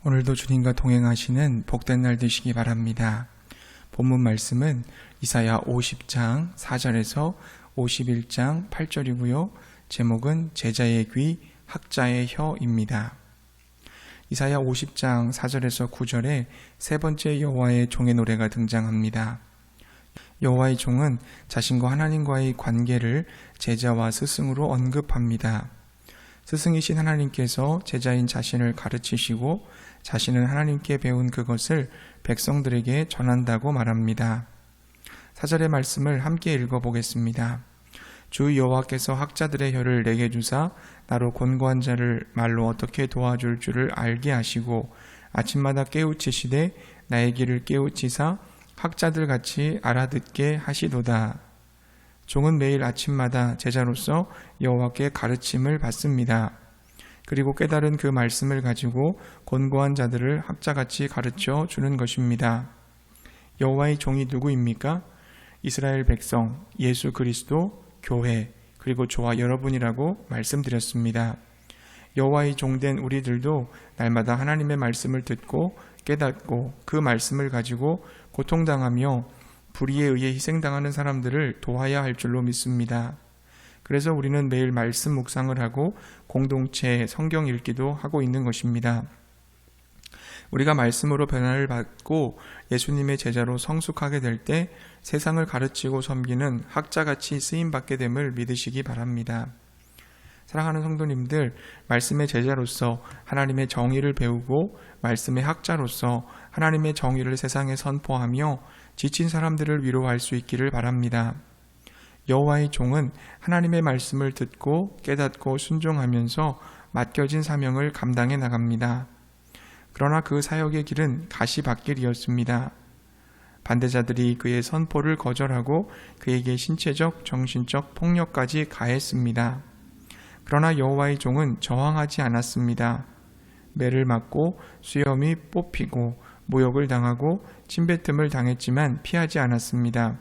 오늘도 주님과 동행하시는 복된 날 되시기 바랍니다. 본문 말씀은 이사야 50장 4절에서 51장 8절이고요. 제목은 제자의 귀, 학자의 혀입니다. 이사야 50장 4절에서 9절에 세 번째 여호와의 종의 노래가 등장합니다. 여호와의 종은 자신과 하나님과의 관계를 제자와 스승으로 언급합니다. 스승이신 하나님께서 제자인 자신을 가르치시고 자신은 하나님께 배운 그것을 백성들에게 전한다고 말합니다. 4절의 말씀을 함께 읽어보겠습니다. 주 여호와께서 학자들의 혀를 내게 주사 나로 곤고한 자를 말로 어떻게 도와줄 줄을 알게 하시고 아침마다 깨우치시되 나의 길을 깨우치사 학자들 같이 알아듣게 하시도다. 종은 매일 아침마다 제자로서 여호와께 가르침을 받습니다. 그리고 깨달은 그 말씀을 가지고 곤고한 자들을 학자같이 가르쳐 주는 것입니다. 여호와의 종이 누구입니까? 이스라엘 백성, 예수 그리스도, 교회, 그리고 저와 여러분이라고 말씀드렸습니다. 여호와의 종된 우리들도 날마다 하나님의 말씀을 듣고 깨닫고 그 말씀을 가지고 고통당하며 불의에 의해 희생당하는 사람들을 도와야 할 줄로 믿습니다. 그래서 우리는 매일 말씀 묵상을 하고 공동체 성경 읽기도 하고 있는 것입니다. 우리가 말씀으로 변화를 받고 예수님의 제자로 성숙하게 될 때 세상을 가르치고 섬기는 학자같이 쓰임받게 됨을 믿으시기 바랍니다. 사랑하는 성도님들, 말씀의 제자로서 하나님의 정의를 배우고 말씀의 학자로서 하나님의 정의를 세상에 선포하며 지친 사람들을 위로할 수 있기를 바랍니다. 여호와의 종은 하나님의 말씀을 듣고 깨닫고 순종하면서 맡겨진 사명을 감당해 나갑니다. 그러나 그 사역의 길은 가시밭길이었습니다. 반대자들이 그의 선포를 거절하고 그에게 신체적, 정신적 폭력까지 가했습니다. 그러나 여호와의 종은 저항하지 않았습니다. 매를 맞고 수염이 뽑히고 모욕을 당하고 침뱉음을 당했지만 피하지 않았습니다.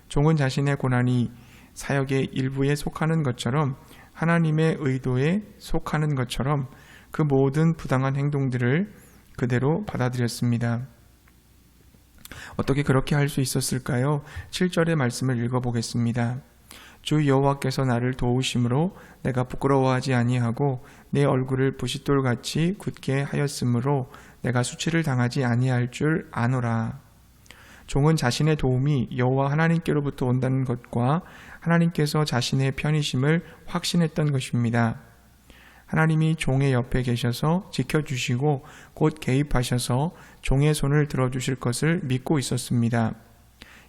종은 자신의 고난이 사역의 일부에 속하는 것처럼 하나님의 의도에 속하는 것처럼 그 모든 부당한 행동들을 그대로 받아들였습니다. 어떻게 그렇게 할 수 있었을까요? 7절의 말씀을 읽어보겠습니다. 주 여호와께서 나를 도우심으로 내가 부끄러워하지 아니하고 내 얼굴을 부싯돌같이 굳게 하였으므로 내가 수치를 당하지 아니할 줄 아노라. 종은 자신의 도움이 여호와 하나님께로부터 온다는 것과 하나님께서 자신의 편이심을 확신했던 것입니다. 하나님이 종의 옆에 계셔서 지켜주시고 곧 개입하셔서 종의 손을 들어주실 것을 믿고 있었습니다.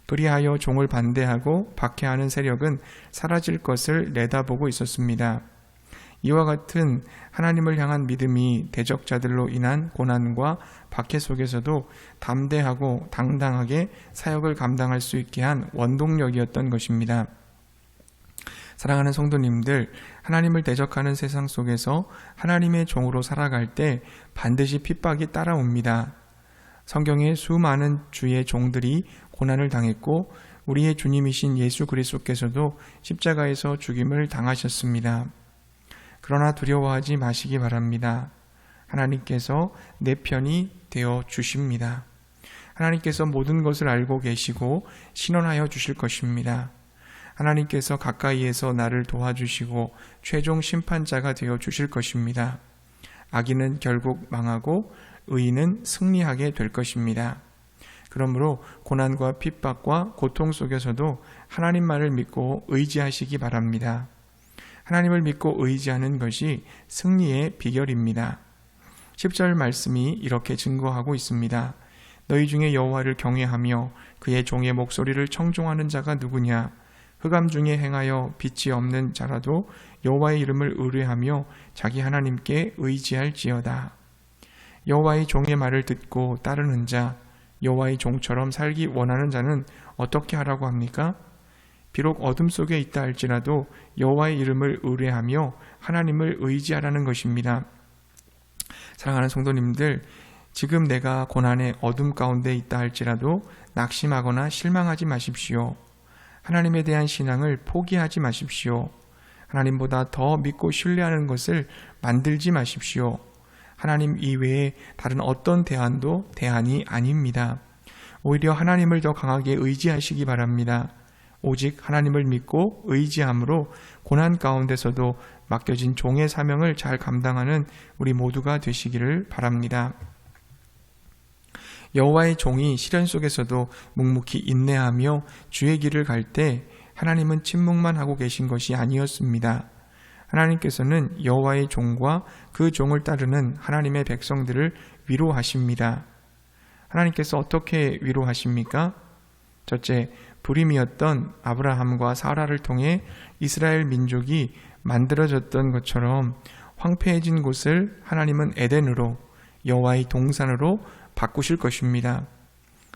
그리하여 종을 반대하고 박해하는 세력은 사라질 것을 내다보고 있었습니다. 이와 같은 하나님을 향한 믿음이 대적자들로 인한 고난과 박해 속에서도 담대하고 당당하게 사역을 감당할 수 있게 한 원동력이었던 것입니다. 사랑하는 성도님들, 하나님을 대적하는 세상 속에서 하나님의 종으로 살아갈 때 반드시 핍박이 따라옵니다. 성경에 수많은 주의 종들이 고난을 당했고 우리의 주님이신 예수 그리스도께서도 십자가에서 죽임을 당하셨습니다. 그러나 두려워하지 마시기 바랍니다. 하나님께서 내 편이 되어 주십니다. 하나님께서 모든 것을 알고 계시고 신원하여 주실 것입니다. 하나님께서 가까이에서 나를 도와주시고 최종 심판자가 되어 주실 것입니다. 악인은 결국 망하고 의인은 승리하게 될 것입니다. 그러므로 고난과 핍박과 고통 속에서도 하나님만을 믿고 의지하시기 바랍니다. 하나님을 믿고 의지하는 것이 승리의 비결입니다. 10절 말씀이 이렇게 증거하고 있습니다. 너희 중에 여호와를 경외하며 그의 종의 목소리를 청종하는 자가 누구냐? 흑암 중에 행하여 빛이 없는 자라도 여호와의 이름을 의뢰하며 자기 하나님께 의지할지어다. 여호와의 종의 말을 듣고 따르는 자, 여호와의 종처럼 살기 원하는 자는 어떻게 하라고 합니까? 비록 어둠 속에 있다 할지라도 여호와의 이름을 의뢰하며 하나님을 의지하라는 것입니다. 사랑하는 성도님들, 지금 내가 고난의 어둠 가운데 있다 할지라도 낙심하거나 실망하지 마십시오. 하나님에 대한 신앙을 포기하지 마십시오. 하나님보다 더 믿고 신뢰하는 것을 만들지 마십시오. 하나님 이외에 다른 어떤 대안도 대안이 아닙니다. 오히려 하나님을 더 강하게 의지하시기 바랍니다. 오직 하나님을 믿고 의지함으로 고난 가운데서도 맡겨진 종의 사명을 잘 감당하는 우리 모두가 되시기를 바랍니다. 여호와의 종이 시련 속에서도 묵묵히 인내하며 주의 길을 갈 때 하나님은 침묵만 하고 계신 것이 아니었습니다. 하나님께서는 여호와의 종과 그 종을 따르는 하나님의 백성들을 위로하십니다. 하나님께서 어떻게 위로하십니까? 첫째, 불임이었던 아브라함과 사라를 통해 이스라엘 민족이 만들어졌던 것처럼 황폐해진 곳을 하나님은 에덴으로, 여호와의 동산으로 바꾸실 것입니다.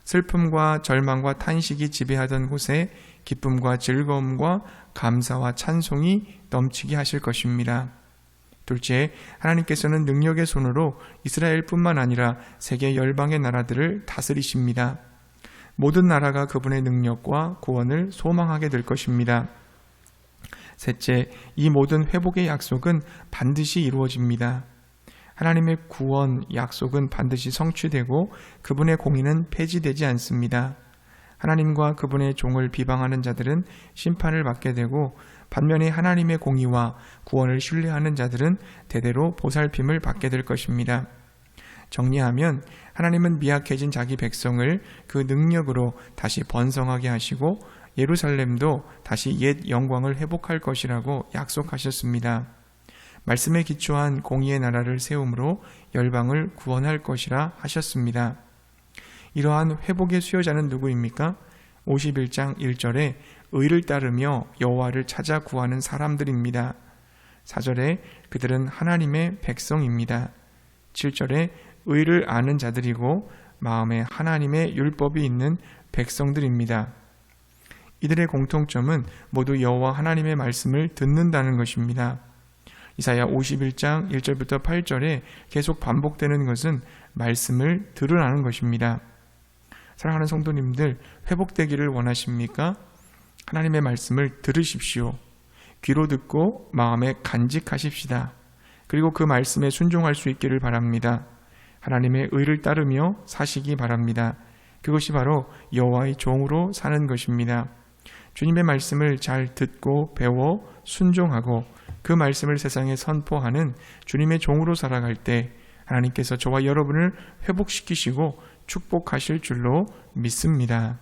슬픔과 절망과 탄식이 지배하던 곳에 기쁨과 즐거움과 감사와 찬송이 넘치게 하실 것입니다. 둘째, 하나님께서는 능력의 손으로 이스라엘뿐만 아니라 세계 열방의 나라들을 다스리십니다. 모든 나라가 그분의 능력과 구원을 소망하게 될 것입니다. 셋째, 이 모든 회복의 약속은 반드시 이루어집니다. 하나님의 구원 약속은 반드시 성취되고 그분의 공의는 폐지되지 않습니다. 하나님과 그분의 종을 비방하는 자들은 심판을 받게 되고 반면에 하나님의 공의와 구원을 신뢰하는 자들은 대대로 보살핌을 받게 될 것입니다. 정리하면 하나님은 미약해진 자기 백성을 그 능력으로 다시 번성하게 하시고 예루살렘도 다시 옛 영광을 회복할 것이라고 약속하셨습니다. 말씀에 기초한 공의의 나라를 세움으로 열방을 구원할 것이라 하셨습니다. 이러한 회복의 수요자는 누구입니까? 51장 1절에 의를 따르며 여호와를 찾아 구하는 사람들입니다. 4절에 그들은 하나님의 백성입니다. 7절에 의를 아는 자들이고 마음에 하나님의 율법이 있는 백성들입니다. 이들의 공통점은 모두 여호와 하나님의 말씀을 듣는다는 것입니다. 이사야 51장 1절부터 8절에 계속 반복되는 것은 말씀을 들으라는 것입니다. 사랑하는 성도님들, 회복되기를 원하십니까? 하나님의 말씀을 들으십시오. 귀로 듣고 마음에 간직하십시다. 그리고 그 말씀에 순종할 수 있기를 바랍니다. 하나님의 의를 따르며 사시기 바랍니다. 그것이 바로 여호와의 종으로 사는 것입니다. 주님의 말씀을 잘 듣고 배워 순종하고 그 말씀을 세상에 선포하는 주님의 종으로 살아갈 때 하나님께서 저와 여러분을 회복시키시고 축복하실 줄로 믿습니다.